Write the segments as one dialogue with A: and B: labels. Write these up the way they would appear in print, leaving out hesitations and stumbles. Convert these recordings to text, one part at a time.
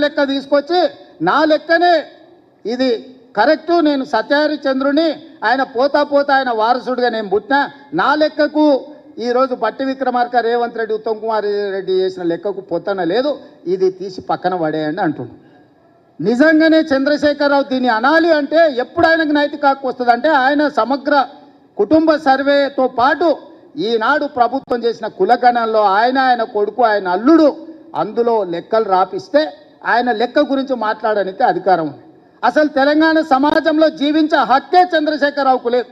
A: లెక్క తీసుకొచ్చి నా లెక్కనే ఇది కరెక్టు, నేను సత్యహరిచంద్రుని ఆయన పోతా పోతా ఆయన వారసుడిగా నేను పుట్టినా, నా లెక్కకు ఈరోజు బట్టి విక్రమార్క రేవంత్ రెడ్డి ఉత్తమ్ కుమార్ రెడ్డి చేసిన లెక్కకు పొత్తన లేదు, ఇది తీసి పక్కన పడేయండి అంటున్నాడు. నిజంగానే చంద్రశేఖరరావు దీన్ని అనాలి అంటే ఎప్పుడు ఆయనకు నైతిక హక్కు వస్తుంది అంటే ఆయన సమగ్ర కుటుంబ సర్వేతో పాటు ఈనాడు ప్రభుత్వం చేసిన కులగణంలో ఆయన కొడుకు ఆయన అల్లుడు అందులో లెక్కలు రాపిస్తే ఆయన లెక్క గురించి మాట్లాడడానికి అధికారం ఉంది. అసలు తెలంగాణ సమాజంలో జీవించే హక్కే చంద్రశేఖరరావుకు లేదు.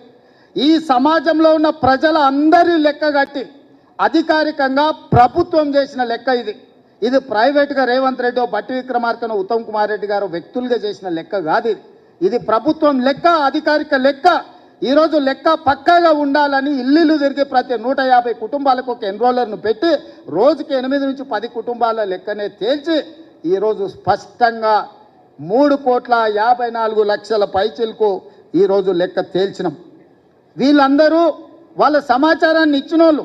A: ఈ సమాజంలో ఉన్న ప్రజల అందరి లెక్క కట్టి అధికారికంగా ప్రభుత్వం చేసిన లెక్క ఇది ప్రైవేట్గా రేవంత్ రెడ్డి బట్టి విక్రమార్కను ఉత్తమ్ కుమార్ రెడ్డి గారు వ్యక్తులుగా చేసిన లెక్క కాదు. ఇది ప్రభుత్వం లెక్క, అధికారిక లెక్క. ఈరోజు లెక్క పక్కాగా ఉండాలని ఇల్లు తిరిగి ప్రతి 150 కుటుంబాలకు ఒక ఎన్రోలర్ను పెట్టి రోజుకి 8 నుంచి 10 కుటుంబాల లెక్కనే తేల్చి ఈరోజు స్పష్టంగా 3,54,00,000 పైచిలకు ఈరోజు లెక్క తేల్చినాం. వీళ్ళందరూ వాళ్ళ సమాచారాన్ని ఇచ్చినోళ్ళు,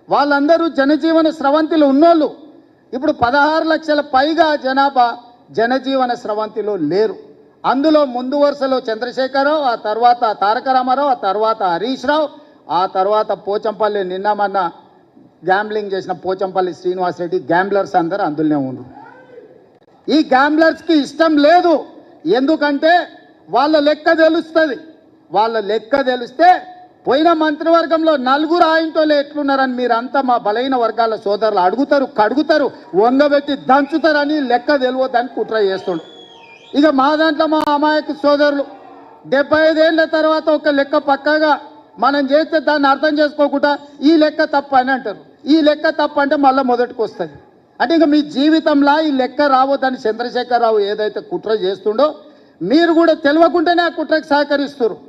A: వాళ్ళందరూ జనజీవన స్రవంతిలో ఉన్నోళ్ళు. ఇప్పుడు 16 లక్షల పైగా జనాభా జనజీవన స్రవంతిలో లేరు. అందులో ముందు వరుసలో చంద్రశేఖరరావు, ఆ తర్వాత తారక రామారావు, ఆ తర్వాత హరీష్ రావు, ఆ తర్వాత పోచంపల్లి నిన్నమన్న గ్యాంబ్లింగ్ చేసిన పోచంపల్లి శ్రీనివాసరెడ్డి, గ్యాంబ్లర్స్ అందరూ అందులోనే ఉన్నారు. ఈ గ్యాంబ్లర్స్కి ఇష్టం లేదు, ఎందుకంటే వాళ్ళ లెక్క తెలుస్తుంది. వాళ్ళ లెక్క తెలిస్తే పోయిన మంత్రివర్గంలో 4 ఆయనతోలే ఎట్లున్నారని మీరంతా మా బలైన వర్గాల సోదరులు అడుగుతారు, కడుగుతారు, వంగబెట్టి దంచుతారని లెక్క తెలియదని కుట్ర చేస్తుండు. ఇక మా దాంట్లో మా అమాయక సోదరులు 75 ఏళ్ళ తర్వాత ఒక లెక్క పక్కాగా మనం చేస్తే దాన్ని అర్థం చేసుకోకుండా ఈ లెక్క తప్ప అని అంటారు. ఈ లెక్క తప్ప అంటే మళ్ళీ మొదటికి వస్తుంది. అంటే ఇక మీ జీవితంలో ఈ లెక్క రావద్దని చంద్రశేఖరరావు ఏదైతే కుట్ర చేస్తుండో మీరు కూడా తెలియకుండానే ఆ కుట్రకి సహకరిస్తారు.